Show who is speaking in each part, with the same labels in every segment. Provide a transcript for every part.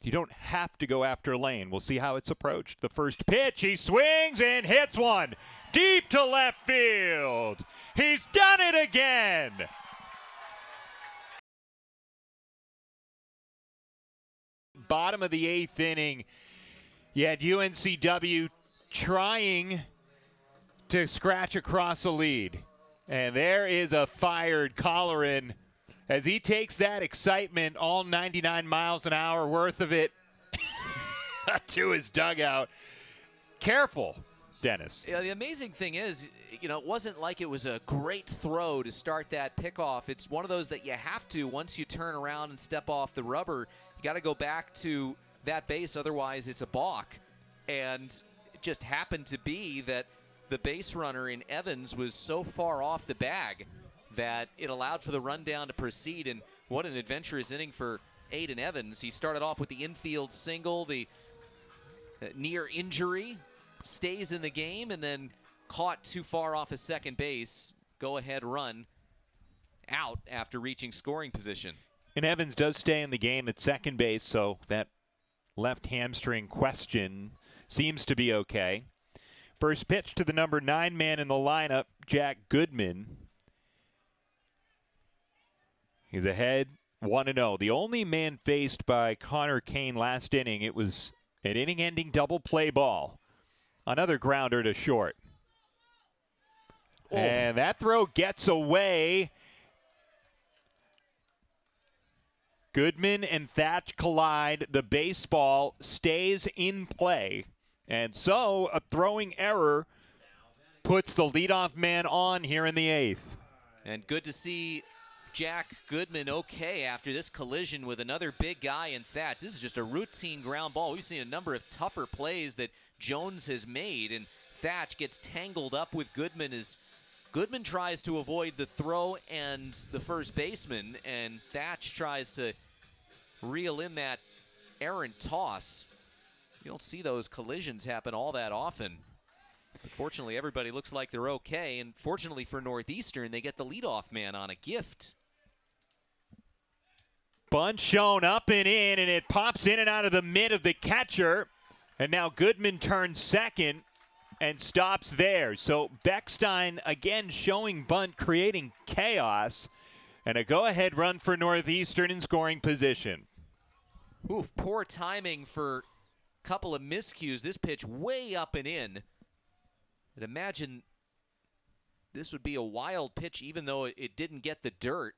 Speaker 1: You don't have to go after Lane. We'll see how it's approached. The first pitch, he swings and hits one deep to left field. He's done it again. Bottom of the 8th inning, you had UNCW trying to scratch across a lead. And there is a fired Colleran as he takes that excitement, all 99 miles an hour worth of it, to his dugout. Careful, Dennis.
Speaker 2: Yeah, the amazing thing is, it wasn't like it was a great throw to start that pickoff. It's one of those that you have to, once you turn around and step off the rubber, you got to go back to that base, otherwise it's a balk. And it just happened to be that the base runner in Evans was so far off the bag that it allowed for the rundown to proceed. And what an adventurous inning for Aiden Evans. He started off with the infield single, the near injury, stays in the game, and then caught too far off his second base. Go-ahead run out after reaching scoring position.
Speaker 1: And Evans does stay in the game at second base, so that left hamstring question seems to be okay. First pitch to the number 9 man in the lineup, Jack Goodman. He's ahead 1-0. The only man faced by Connor Kane last inning, it was an inning-ending double play ball. Another grounder to short. Oh. And that throw gets away. Goodman and Thatch collide. The baseball stays in play. And so a throwing error puts the leadoff man on here in the 8th.
Speaker 2: And good to see Jack Goodman okay after this collision with another big guy in Thatch. This is just a routine ground ball. We've seen a number of tougher plays that Jones has made, and Thatch gets tangled up with Goodman as Goodman tries to avoid the throw and the first baseman, and Thatch tries to reel in that errant toss. You don't see those collisions happen all that often. But fortunately, everybody looks like they're okay, and fortunately for Northeastern, they get the leadoff man on a gift.
Speaker 1: Bunt shown up and in, and it pops in and out of the mitt of the catcher. And now Goodman turns second and stops there. So Beckstein again showing bunt, creating chaos, and a go-ahead run for Northeastern in scoring position.
Speaker 2: Oof, poor timing for a couple of miscues. This pitch way up and in. And imagine this would be a wild pitch even though it didn't get the dirt.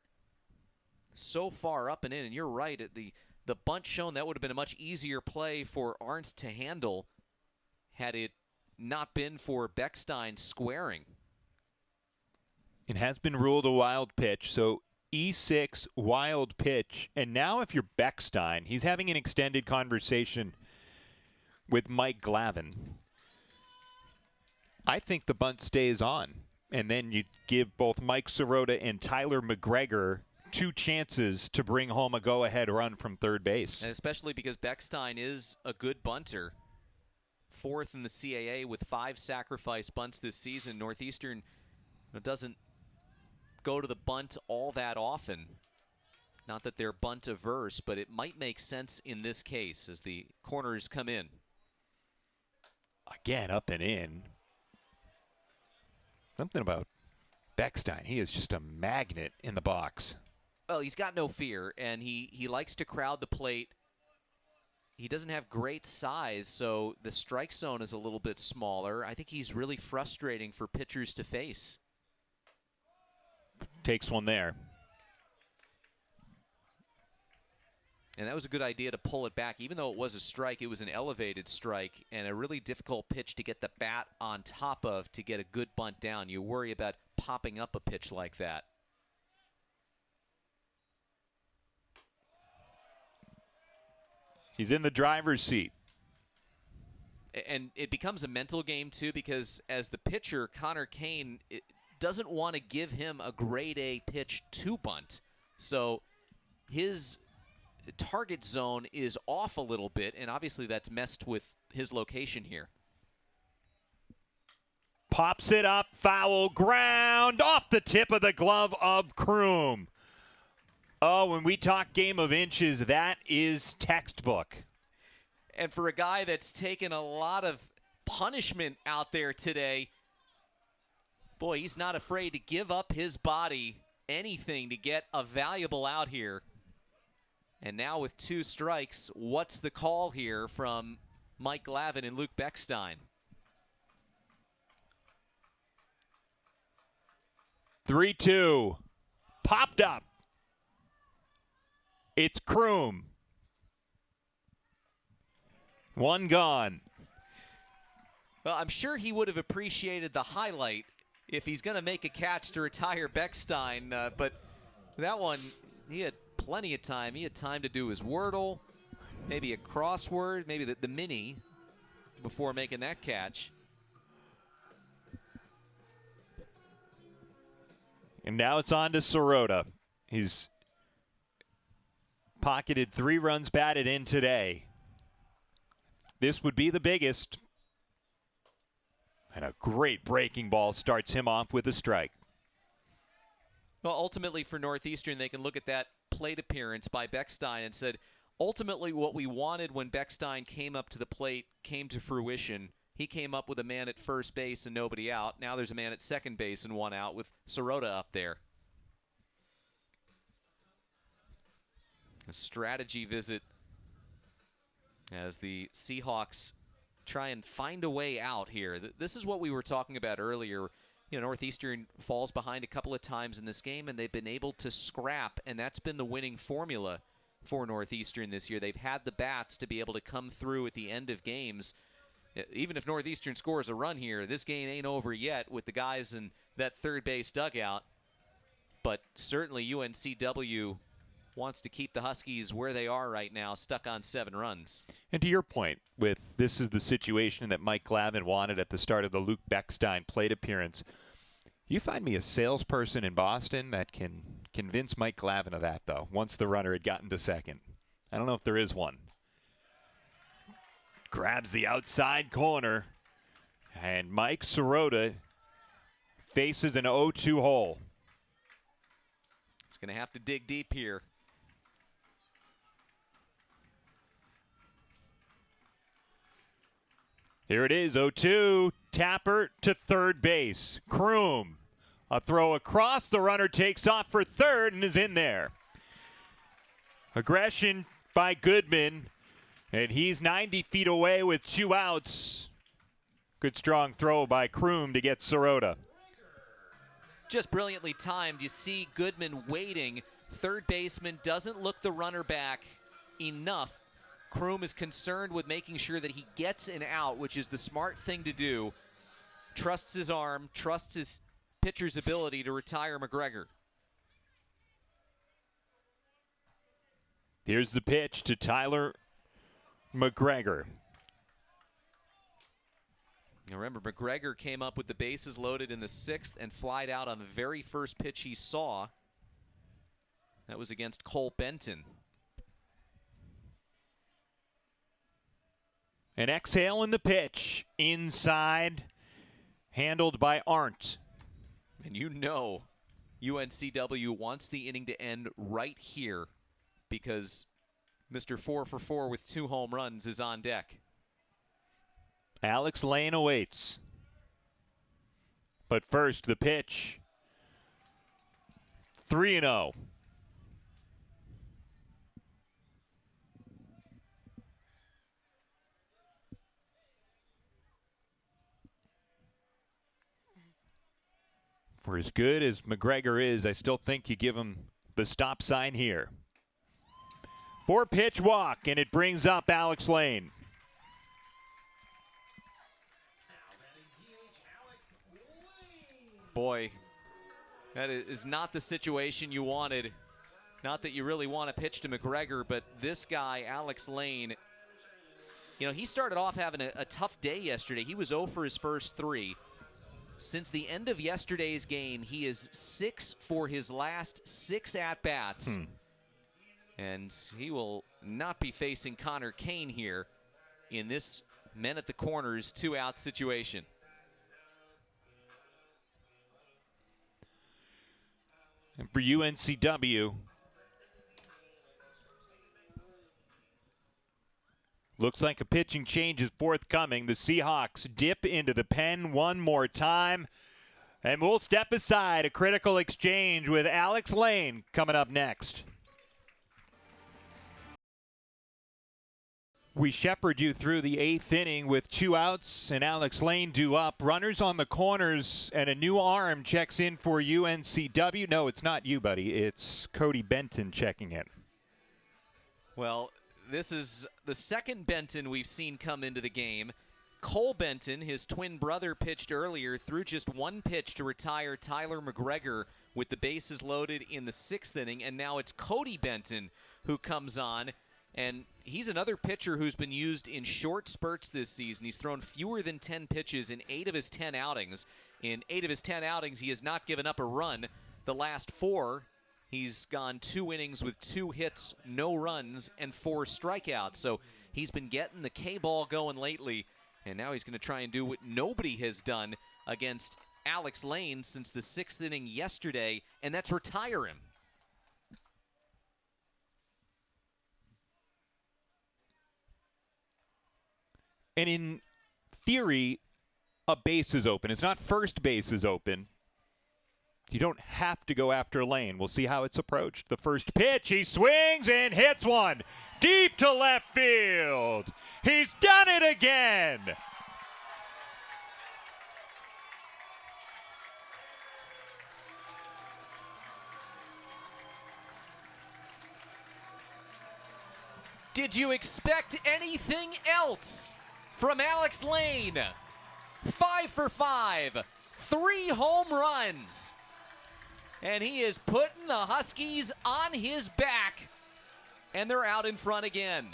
Speaker 2: So far up and in, and you're right, the bunt shown, that would have been a much easier play for Arndt to handle had it not been for Beckstein squaring.
Speaker 1: It has been ruled a wild pitch, so E6 wild pitch. And now if you're Beckstein, he's having an extended conversation with Mike Glavin. I think the bunt stays on, and then you give both Mike Sirota and Tyler McGregor 2 chances to bring home a go-ahead run from third base.
Speaker 2: And especially because Beckstein is a good bunter. 4th in the CAA with 5 sacrifice bunts this season. Northeastern doesn't go to the bunt all that often. Not that they're bunt averse, but it might make sense in this case as the corners come in.
Speaker 1: Again, up and in. Something about Beckstein. He is just a magnet in the box.
Speaker 2: Well, he's got no fear, and he likes to crowd the plate. He doesn't have great size, so the strike zone is a little bit smaller. I think he's really frustrating for pitchers to face.
Speaker 1: Takes one there.
Speaker 2: And that was a good idea to pull it back. Even though it was a strike, it was an elevated strike and a really difficult pitch to get the bat on top of to get a good bunt down. You worry about popping up a pitch like that.
Speaker 1: He's in the driver's seat.
Speaker 2: And it becomes a mental game, too, because as the pitcher, Connor Kane doesn't want to give him a grade A pitch to bunt. So his target zone is off a little bit, and obviously that's messed with his location here.
Speaker 1: Pops it up, foul ground, off the tip of the glove of Kroom. Oh, when we talk game of inches, that is textbook.
Speaker 2: And for a guy that's taken a lot of punishment out there today, boy, he's not afraid to give up his body, anything to get a valuable out here. And now with 2 strikes, what's the call here from Mike Glavin and Luke Beckstein?
Speaker 1: 3-2. Popped up. It's Kroom. 1 gone.
Speaker 2: Well, I'm sure he would have appreciated the highlight if he's going to make a catch to retire Beckstein. But that one, he had plenty of time. He had time to do his Wordle, maybe a crossword, maybe the mini before making that catch.
Speaker 1: And now it's on to Sirota. He's pocketed 3 runs batted in today. This would be the biggest. And a great breaking ball starts him off with a strike.
Speaker 2: Well, ultimately for Northeastern, they can look at that plate appearance by Beckstein and said, ultimately what we wanted when Beckstein came up to the plate came to fruition. He came up with a man at first base and nobody out. Now there's a man at second base and 1 out with Sirota up there. A strategy visit as the Seahawks try and find a way out here. This is what we were talking about earlier. You know, Northeastern falls behind a couple of times in this game, and they've been able to scrap, and that's been the winning formula for Northeastern this year. They've had the bats to be able to come through at the end of games. Even if Northeastern scores a run here, this game ain't over yet with the guys in that third base dugout. But certainly UNCW wants to keep the Huskies where they are right now, stuck on 7 runs.
Speaker 1: And to your point, with this is the situation that Mike Glavin wanted at the start of the Luke Beckstein plate appearance. You find me a salesperson in Boston that can convince Mike Glavin of that, though, once the runner had gotten to second. I don't know if there is one. Grabs the outside corner, and Mike Sirota faces an 0-2 hole.
Speaker 2: It's going to have to dig deep here.
Speaker 1: Here it is, 0-2. Tapper to third base. Kroom. A throw across. The runner takes off for third and is in there. Aggression by Goodman. And he's 90 feet away with 2 outs. Good strong throw by Kroom to get Sirota.
Speaker 2: Just brilliantly timed. You see Goodman waiting. Third baseman doesn't look the runner back enough. Kroom is concerned with making sure that he gets an out, which is the smart thing to do. Trusts his arm, trusts his pitcher's ability to retire McGregor.
Speaker 1: Here's the pitch to Tyler McGregor.
Speaker 2: Now remember, McGregor came up with the bases loaded in the 6th and flied out on the very first pitch he saw. That was against Cole Benton.
Speaker 1: An exhale in the pitch. Inside. Handled by Arndt.
Speaker 2: And you know UNCW wants the inning to end right here because Mr. 4 for 4 with 2 home runs is on deck.
Speaker 1: Alex Lane awaits. But first, the pitch. 3-0. For as good as McGregor is, I still think you give him the stop sign here. 4-pitch walk, and it brings up Alex Lane.
Speaker 2: Boy, that is not the situation you wanted. Not that you really want to pitch to McGregor, but this guy, Alex Lane, you know, he started off having a tough day yesterday. He was 0 for his first 3. Since the end of yesterday's game, he is 6 for his last 6 at-bats. And he will not be facing Connor Kane here in this men at the corners 2-out situation.
Speaker 1: And for UNCW, Looks like a pitching change is forthcoming. The Seahawks dip into the pen one more time. And we'll step aside. A critical exchange with Alex Lane coming up next. We shepherd you through the 8th inning with 2 outs and Alex Lane due up. Runners on the corners and a new arm checks in for UNCW. No, it's not you, buddy. It's Cody Benton checking in.
Speaker 2: Well, this is the second Benton we've seen come into the game. Cole Benton, his twin brother, pitched earlier, threw just 1 pitch to retire Tyler McGregor with the bases loaded in the 6th inning, and now it's Cody Benton who comes on, and he's another pitcher who's been used in short spurts this season. He's thrown fewer than 10 pitches in 8 of his 10 outings. In 8 of his 10 outings, he has not given up a run. The last 4, he's gone 2 innings with 2 hits, no runs, and 4 strikeouts. So he's been getting the K-ball going lately, and now he's going to try and do what nobody has done against Alex Lane since the 6th inning yesterday, and that's retire him.
Speaker 1: And in theory, a base is open. It's not first base is open. You don't have to go after Lane. We'll see how it's approached. The first pitch, he swings and hits one deep to left field. He's done it again.
Speaker 2: Did you expect anything else from Alex Lane? 5 for 5, 3 home runs. And he is putting the Huskies on his back, and they're out in front again.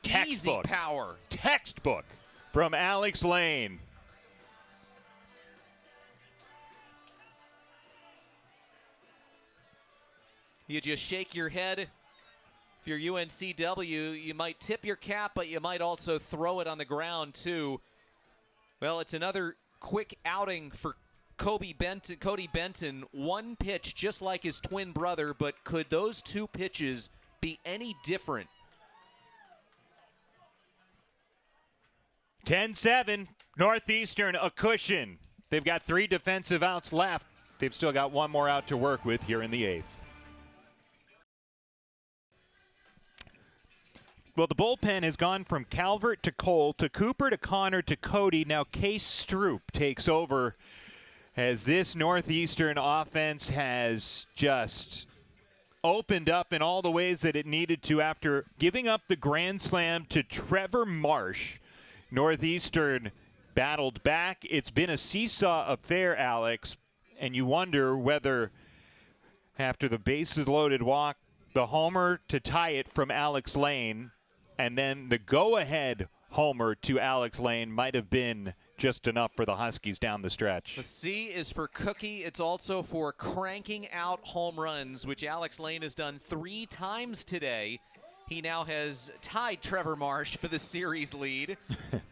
Speaker 1: Textbook.
Speaker 2: Easy power.
Speaker 1: Textbook from Alex Lane.
Speaker 2: You just shake your head. If you're UNCW, you might tip your cap, but you might also throw it on the ground, too. Well, it's another quick outing for Cody Benton. 1 pitch, just like his twin brother, but could those 2 pitches be any different?
Speaker 1: 10-7, Northeastern a cushion. They've got 3 defensive outs left. They've still got 1 more out to work with here in the 8th. Well, the bullpen has gone from Calvert to Cole to Cooper to Connor to Cody. Now Case Stroop takes over as this Northeastern offense has just opened up in all the ways that it needed to after giving up the grand slam to Trevor Marsh. Northeastern battled back. It's been a seesaw affair, Alex, and you wonder whether after the bases loaded walk, the homer to tie it from Alex Lane, and then the go-ahead homer to Alex Lane might have been just enough for the Huskies down the stretch.
Speaker 2: The C is for Cookie. It's also for cranking out home runs, which Alex Lane has done 3 times today. He now has tied Trevor Marsh for the series lead,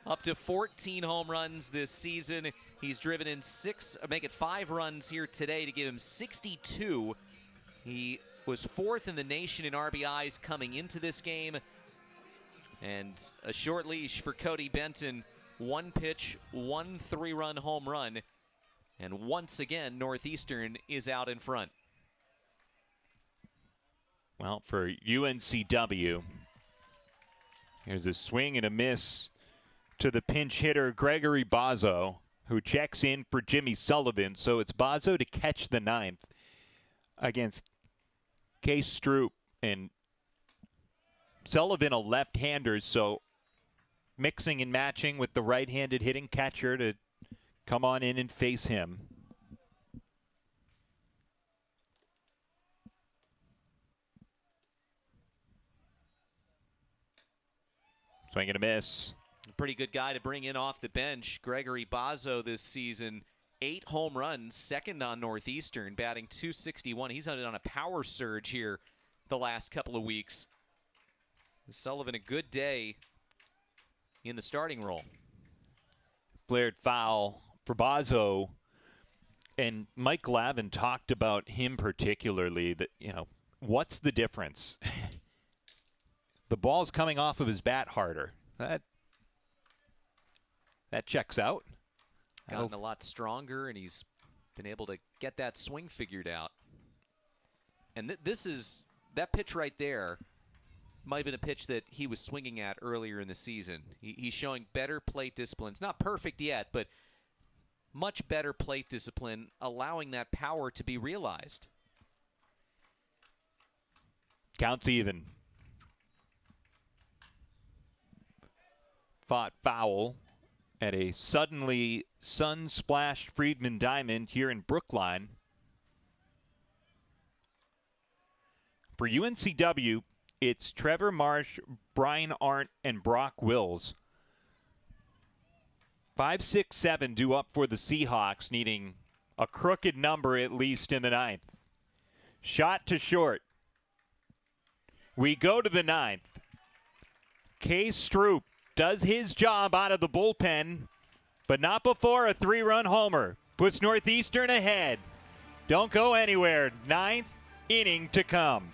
Speaker 2: up to 14 home runs this season. He's driven in 5 runs here today to give him 62. He was 4th in the nation in RBIs coming into this game. And a short leash for Cody Benton. 1 pitch, 1 3-run home run. And once again, Northeastern is out in front.
Speaker 1: Well, for UNCW, here's a swing and a miss to the pinch hitter Gregory Bozzo, who checks in for Jimmy Sullivan. So it's Bozzo to catch the 9th against Case Stroop, and Sullivan a left-hander, so mixing and matching with the right-handed hitting catcher to come on in and face him. Swing and a miss.
Speaker 2: A pretty good guy to bring in off the bench. Gregory Bozzo this season, 8 home runs, 2nd on Northeastern, batting .261. He's on a power surge here the last couple of weeks. Sullivan, a good day in the starting role.
Speaker 1: Blared foul for Bozzo. And Mike Lavin talked about him particularly, that, what's the difference? The ball's coming off of his bat harder. That checks out.
Speaker 2: Gotten a lot stronger, and he's been able to get that swing figured out. And this is that pitch right there. Might have been a pitch that he was swinging at earlier in the season. He's showing better plate discipline. It's not perfect yet, but much better plate discipline, allowing that power to be realized.
Speaker 1: Counts even. Fought foul at a suddenly sun-splashed Friedman Diamond here in Brookline. For UNCW, it's Trevor Marsh, Brian Arndt, and Brock Wills. 5, 6, 7 due up for the Seahawks, needing a crooked number at least in the ninth. Shot to short. We go to the ninth. Case Stroop does his job out of the bullpen, but not before a 3-run homer. Puts Northeastern ahead. Don't go anywhere. Ninth inning to come.